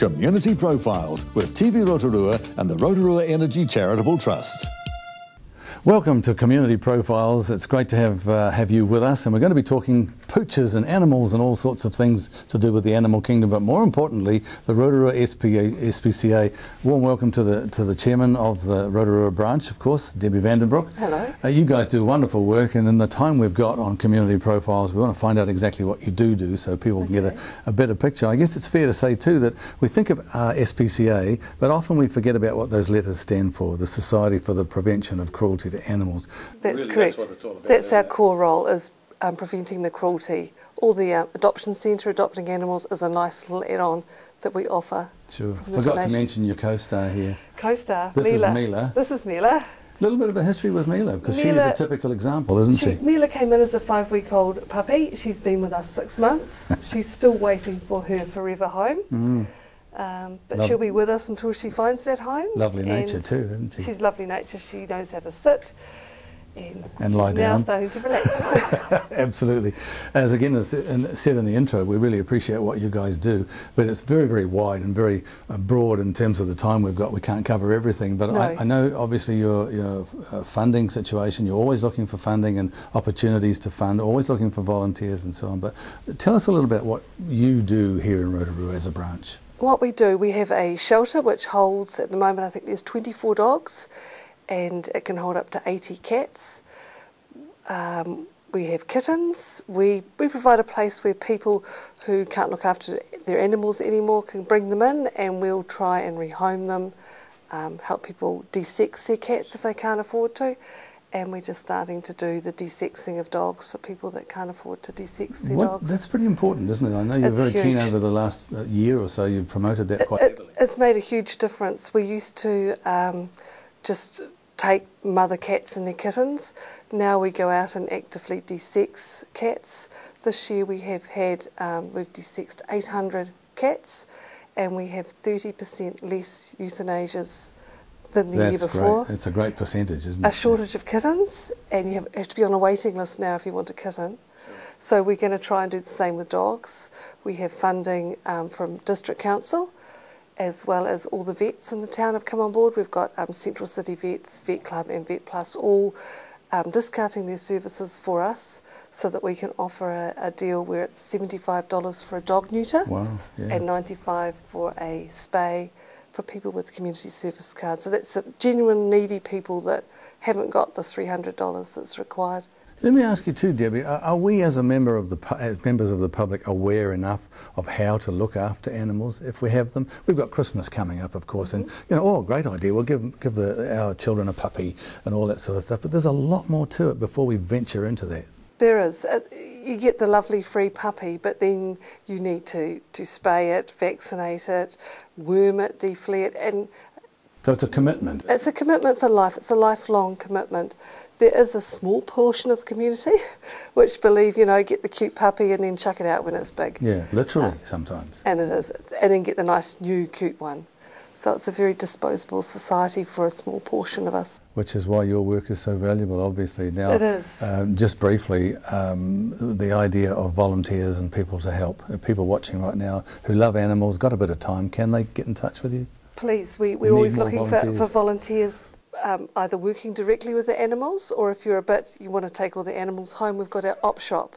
Community Profiles with TV Rotorua and the Rotorua Energy Charitable Trust. Welcome to Community Profiles. It's great to have you with us, and we're going to be talking pooches and animals and all sorts of things to do with the animal kingdom, but more importantly, the Rotorua SPCA. Warm welcome to the chairman of the Rotorua branch, of course, Debbie Vandenbroek. Hello. You guys do wonderful work, and in the time we've got on Community Profiles, we want to find out exactly what you do so people can get a better picture. I guess it's fair to say too that we think of SPCA, but often we forget about what those letters stand for, the Society for the Prevention of Cruelty to Animals. That's really, correct. That's what it's all about. That's our core role, is preventing the cruelty. All the adoption centre adopting animals is a nice little add-on that we offer. Sure. Forgot to mention your co-star here. Co-star, This Mila. is Mila. This is Mila. A little bit of a history with Mila, because she's a typical example, isn't she? Mila came in as a 5-week-old puppy. She's been with us 6 months. She's still waiting for her forever home. But she'll be with us until she finds that home. Lovely nature too, isn't she? She's lovely nature. She knows how to sit and lie down. Now starting to relax. Absolutely. As again as said in the intro, we really appreciate what you guys do, but it's very, very wide and very broad in terms of the time we've got. We can't cover everything, but No. I know obviously your funding situation, you're always looking for funding and opportunities to fund, always looking for volunteers and so on, but tell us a little bit what you do here in Rotorua as a branch. What we do, we have a shelter which holds, at the moment, I think there's 24 dogs, and it can hold up to 80 cats. We have kittens. We provide a place where people who can't look after their animals anymore can bring them in, and we'll try and rehome them, help people de-sex their cats if they can't afford to. And we're just starting to do the de-sexing of dogs for people that can't afford to de-sex their dogs. That's pretty important, isn't it? I know you're very keen over the last year or so. You've promoted that quite heavily. It's made a huge difference. We used to just take mother cats and their kittens. Now we go out and actively de-sex cats. This year we have had, we've de-sexed 800 cats, and we have 30% less euthanasias than the year before. Great. It's a great percentage, isn't it? A shortage of kittens, and you have to be on a waiting list now if you want a kitten. So we're going to try and do the same with dogs. We have funding from District Council, as well as all the vets in the town have come on board. We've got Central City Vets, Vet Club and Vet Plus all discounting their services for us so that we can offer a deal where it's $75 for a dog neuter. Wow, yeah. And $95 for a spay for people with community service cards. So that's genuine needy people that haven't got the $300 that's required. Let me ask you too, Debbie, are we as members of the public aware enough of how to look after animals if we have them? We've got Christmas coming up, of course, and great idea, we'll give our children a puppy and all that sort of stuff, but there's a lot more to it before we venture into that. There is. You get the lovely free puppy, but then you need to spay it, vaccinate it, worm it, deflea it, and so it's a commitment. It's a commitment for life. It's a lifelong commitment. There is a small portion of the community which believe, get the cute puppy and then chuck it out when it's big. Yeah, literally sometimes. And it is. And then get the nice new cute one. So it's a very disposable society for a small portion of us. Which is why your work is so valuable, obviously. Now, it is. Just briefly, the idea of volunteers and people to help, people watching right now who love animals, got a bit of time, can they get in touch with you? Please, we're always looking for volunteers, either working directly with the animals, or if you want to take all the animals home, we've got our op shop.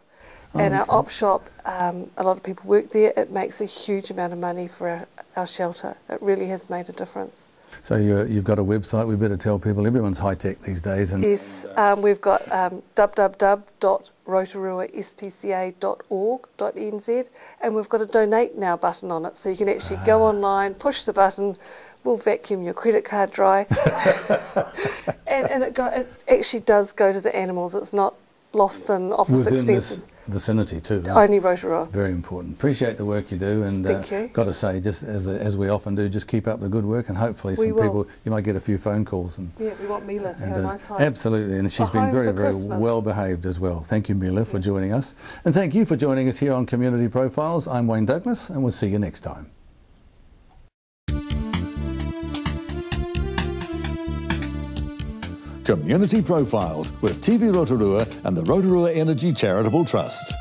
And our op shop, a lot of people work there. It makes a huge amount of money for our shelter. It really has made a difference. So you've got a website. We better tell people everyone's high tech these days. And yes, we've got www.rotorua.spca.org.nz, and we've got a donate now button on it, so you can actually go online, push the button. We'll vacuum your credit card dry, and it actually does go to the animals. It's not lost in office expenses. This vicinity too. Only Rotorua. Very important. Appreciate the work you do, and thank you. Got to say, just as we often do, just keep up the good work, and hopefully people, you might get a few phone calls. And yeah, we want Mila to have a nice home. Absolutely, and she's been very, very well behaved as well. Thank you, Mila, for joining us, and thank you for joining us here on Community Profiles. I'm Wayne Douglas, and we'll see you next time. Community Profiles with TV Rotorua and the Rotorua Energy Charitable Trust.